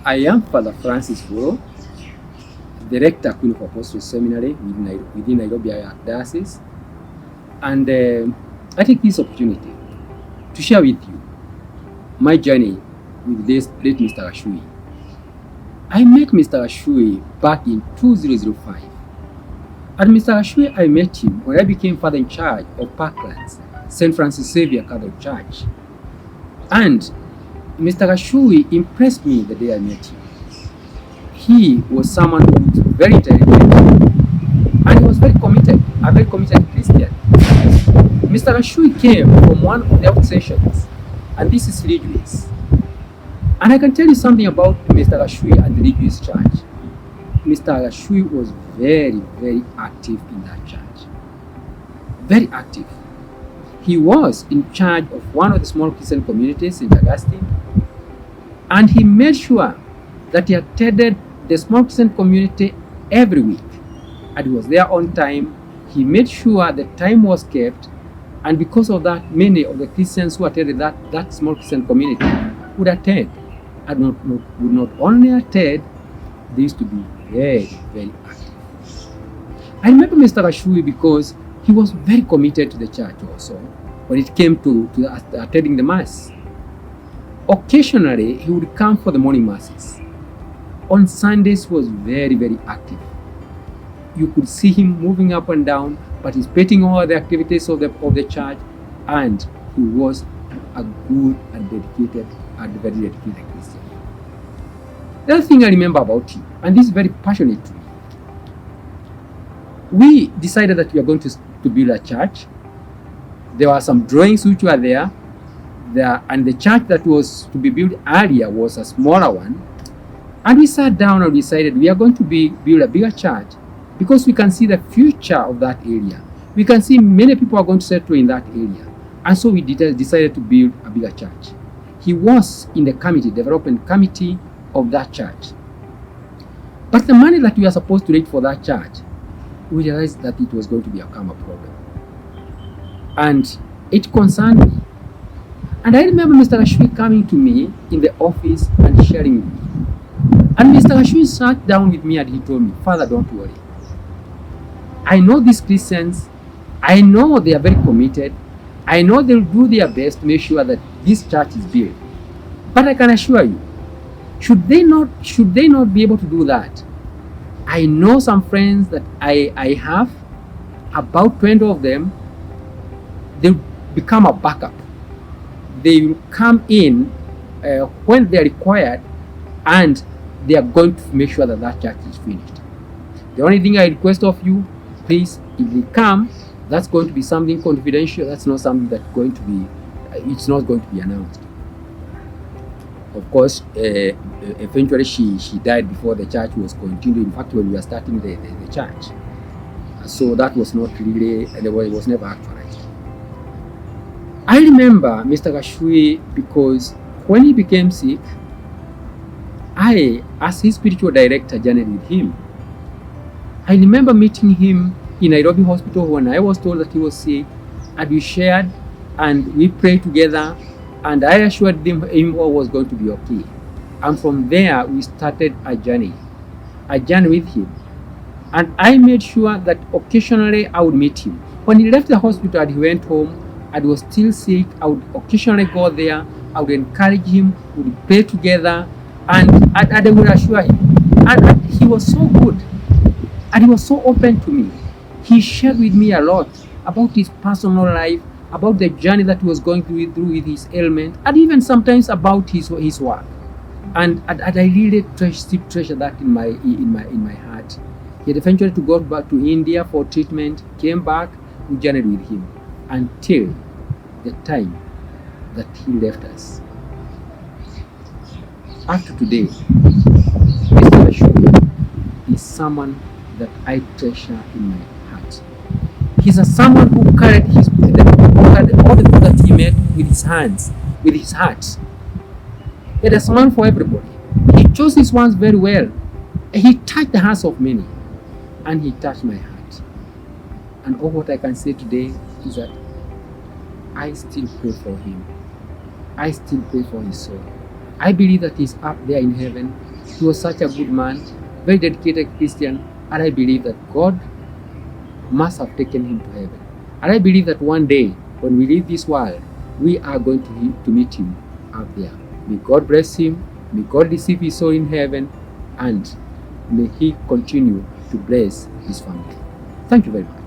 I am Father Francis Mburu, the rector Queen of Apostles Seminary within Nairobi Diocese, and I take this opportunity to share with you my journey with this late Mr. Gashui. I met Mr. Gashui back in 2005. And Mr. Gashui, I met him when I became Father in charge of Parklands, St. Francis Xavier Catholic Church. And Mr. Gashui impressed me the day I met him. He was someone who was very intelligent and he was very committed, a very committed Christian. Mr. Gashui came from one of the obsessions, and this is religious. And I can tell you something about Mr. Gashui and the religious church. Mr. Gashui was very, very active in that church. Very active. He was in charge of one of the small Christian communities in Augustine, and he made sure that he attended the small Christian community every week, and he was there on time. He made sure the time was kept, and because of that, many of the Christians who attended that small Christian community would attend, and would not only attend, they used to be very, very active. I remember Mr. Gashui because he was very committed to the church also when it came to attending the Mass. Occasionally, he would come for the morning Masses. On Sundays, he was very, very active. You could see him moving up and down, participating in all the activities of the church, and he was a good and dedicated and very dedicated Christian. The other thing I remember about him, and this is very passionate to me, we decided that we are going to build a church. There were some drawings which were there, and the church that was to be built earlier was a smaller one. And we sat down and decided we are going to build a bigger church because we can see the future of that area. We can see many people are going to settle in that area. And so we decided to build a bigger church. He was in the development committee of that church. But the money that we were supposed to raise for that church, we realized that it was going to become a problem. And it concerned me. And I remember Mr. Gashui coming to me in the office and sharing with me. And Mr. Gashui sat down with me and he told me, "Father, don't worry. I know these Christians. I know they are very committed. I know they'll do their best to make sure that this church is built. But I can assure you, should they not be able to do that, I know some friends that I have, about 20 of them, they'll become a backup. They will come in when they are required, and they are going to make sure that that church is finished. The only thing I request of you, please, if they come, that's going to be something confidential. That's not something that's going to be, it's not going to be announced." Of course, eventually she died before the church was continued. In fact, when we were starting the church. So that was not really, it was never actualized. I remember Mr. Gashui because when he became sick, I, as his spiritual director, journeyed with him. I remember meeting him in Nairobi Hospital when I was told that he was sick, and we shared and we prayed together, and I assured him all was going to be okay. And from there, we started a journey with him. And I made sure that occasionally I would meet him. When he left the hospital and he went home and was still sick, I would occasionally go there. I would encourage him, we would pray together, and I would assure him. And he was so good, and he was so open to me. He shared with me a lot about his personal life, about the journey that he was going through with his ailment, and even sometimes about his work. And I really treasure that in my heart. He had eventually to go back to India for treatment, came back, we journeyed with him until the time that he left us. After today, Mr. Gashui is someone that I treasure in my heart. He's someone who carried all the good that he made with his hands, with his heart. He had a smile for everybody. He chose his ones very well. He touched the hearts of many, and he touched my heart. And all what I can say today is that I still pray for him. I still pray for his soul. I believe that he's up there in heaven, He was such a good man, very dedicated Christian, and I believe that God must have taken him to heaven. And I believe that one day, when we leave this world, we are going to meet him out there. May God bless him, may God receive his soul in heaven, and may he continue to bless his family. Thank you very much.